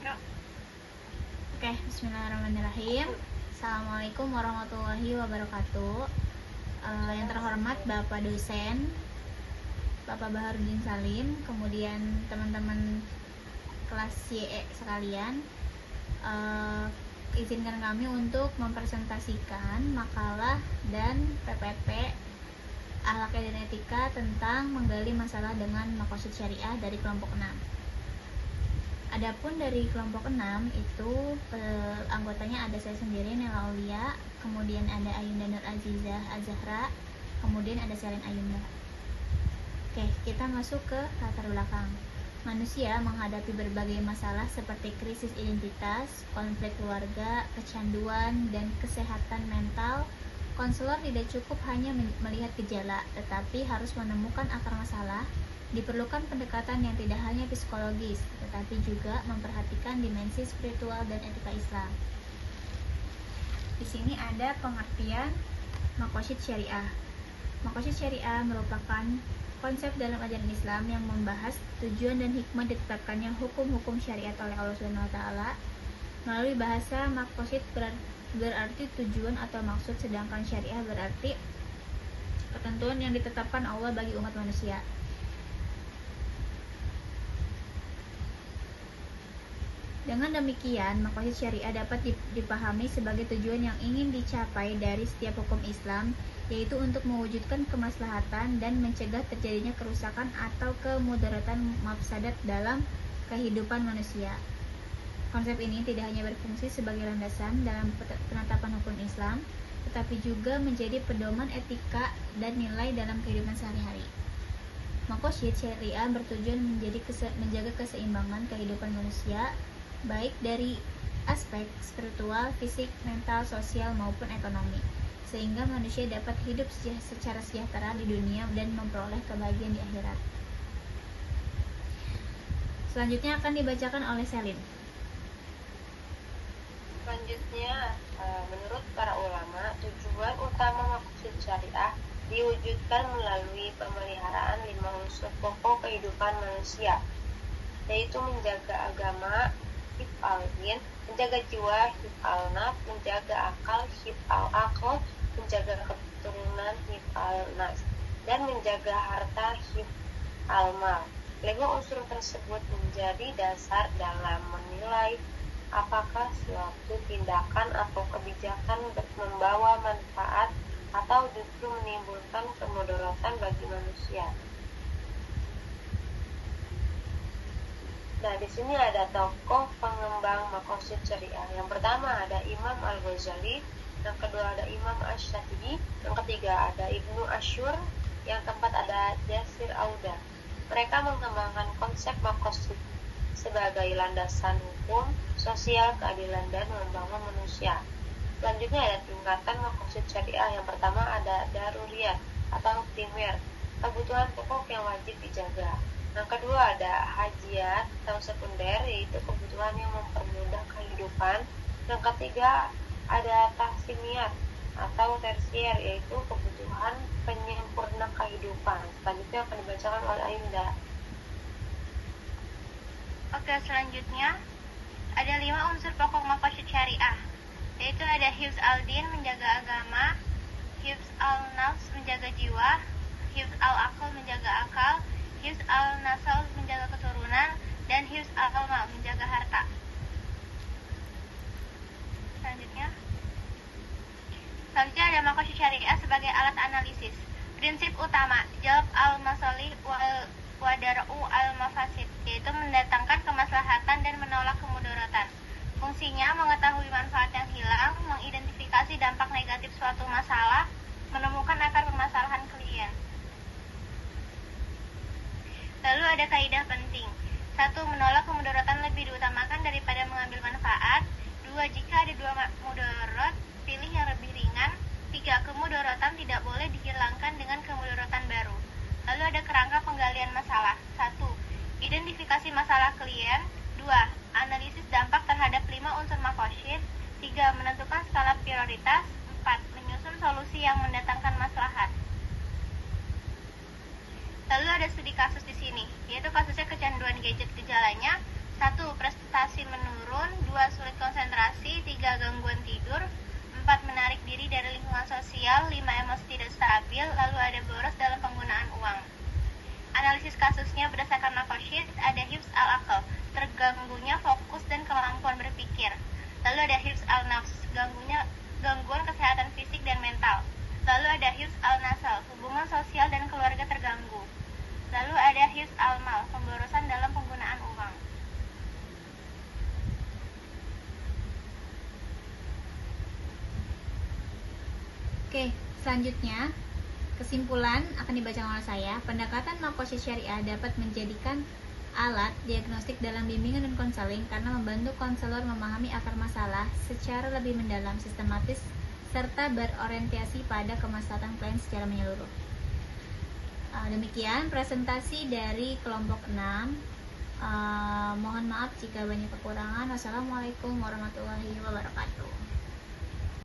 Oke, bismillahirrahmanirrahim. Assalamualaikum warahmatullahi wabarakatuh. Yang terhormat Bapak dosen, Bapak Baharudin Salim, kemudian teman-teman kelas YE sekalian, izinkan kami untuk mempresentasikan makalah dan PPT Akhlak dan Etika tentang menggali masalah dengan maqasid syariah dari kelompok 6. Adapun dari kelompok 6 itu anggotanya ada saya sendiri, Nela Aulia, kemudian ada Ayunda Nur Azizah Azahra, kemudian ada Selin Ayunda. Oke, kita masuk ke latar belakang. Manusia menghadapi berbagai masalah seperti krisis identitas, konflik keluarga, kecanduan, dan kesehatan mental. Konselor tidak cukup hanya melihat gejala, tetapi harus menemukan akar masalah. Diperlukan pendekatan yang tidak hanya psikologis, tetapi juga memperhatikan dimensi spiritual dan etika Islam. Di sini ada pengertian maqasid syariah. Maqasid syariah merupakan konsep dalam ajaran Islam yang membahas tujuan dan hikmah ditetapkannya hukum-hukum syariat oleh Allah SWT. Melalui bahasa, maqasid berarti tujuan atau maksud, sedangkan syariah berarti ketentuan yang ditetapkan Allah bagi umat manusia. Dengan demikian, maqasid syariah dapat dipahami sebagai tujuan yang ingin dicapai dari setiap hukum Islam, yaitu untuk mewujudkan kemaslahatan dan mencegah terjadinya kerusakan atau kemudaratan mafsadat dalam kehidupan manusia. Konsep ini tidak hanya berfungsi sebagai landasan dalam penetapan hukum Islam, tetapi juga menjadi pedoman etika dan nilai dalam kehidupan sehari-hari. Maqasid syariah bertujuan menjaga keseimbangan kehidupan manusia, baik dari aspek spiritual, fisik, mental, sosial, maupun ekonomi, sehingga manusia dapat hidup secara sejahtera di dunia dan memperoleh kebahagiaan di akhirat. Selanjutnya akan dibacakan oleh Selin. Selanjutnya, menurut para ulama, tujuan utama maqasid syariah diwujudkan melalui pemeliharaan 5 unsur pokok kehidupan manusia, yaitu menjaga agama, hifz al-din, menjaga jiwa, hifz al-nafs, menjaga akal, hifz al-aql, menjaga keturunan, hifz al-nas, dan menjaga harta, hifz al-mal. 5 unsur tersebut menjadi dasar dalam menilai apakah suatu tindakan atau kebijakan membawa manfaat atau justru menimbulkan kemudaratan bagi manusia. Nah, di sini ada tokoh pengembang maqasid syariah. Yang pertama ada Imam Al-Ghazali, yang kedua ada Imam Asy-Syatibi, yang ketiga ada Ibnu Asyur, yang keempat ada Yasir Auda. Mereka mengembangkan konsep maqasid sebagai landasan hukum, sosial, keadilan, dan membangun manusia. Selanjutnya ada tingkatan maqasid syariah. Yang pertama ada daruriyat atau primer, kebutuhan pokok yang wajib dijaga. Yang kedua ada hajiyat atau sekunder, yaitu kebutuhan yang mempermudah kehidupan. Yang ketiga ada tahsiniyat atau tersier, yaitu kebutuhan penyempurna kehidupan. Selanjutnya akan dibacakan oleh Ayunda. Oke, selanjutnya ada 5 unsur pokok maqasid syariah, yaitu ada hifz al-din, menjaga agama, hifz al-nafs, menjaga jiwa, hifz al-aql, menjaga akal, hifz al-nasal, menjaga keturunan, dan hifz al-mal, menjaga harta. Selanjutnya ada maqasid syariah sebagai alat analisis. Prinsip utama, jalb al-masalih wa dar'u al-mafasid, yaitu mendatangkan kemaslahatan dan menolak kemudaratan. Fungsinya mengetahui manfaat yang hilang, mengidentifikasi dampak negatif suatu masalah, menemukan akar permasalahan klien. Lalu ada kaidah penting. 1. Menolak kemudaratan lebih diutamakan daripada mengambil manfaat. 2. Jika ada 2 mudarat, pilih yang lebih ringan. 3. Kemudaratan tidak boleh dihilangkan dengan kemudaratan baru. Lalu ada kerangka penggalian masalah. 1. Identifikasi masalah klien. 2. Analisis dampak terhadap 5 unsur maqasid. 3. Menentukan skala prioritas. 4. Menyusun solusi yang mendatangkan maslahat. Lalu ada studi kasus di sini, yaitu kasusnya kecanduan gadget. Gejalanya 1. Prestasi menurun. mengganggunya fokus dan kemampuan berpikir. Lalu ada hifz al-nafs, gangguan kesehatan fisik dan mental. Lalu ada hifz al-nasal, hubungan sosial dan keluarga terganggu. Lalu ada hifz al-mal, pemborosan dalam penggunaan uang. Oke, selanjutnya kesimpulan akan dibacakan oleh saya. Pendekatan makosid syariah dapat menjadikan alat diagnostik dalam bimbingan dan konseling karena membantu konselor memahami akar masalah secara lebih mendalam, sistematis, serta berorientasi pada kemaslahatan klien secara menyeluruh. Demikian presentasi dari kelompok 6. Mohon maaf jika banyak kekurangan. Wassalamualaikum warahmatullahi wabarakatuh.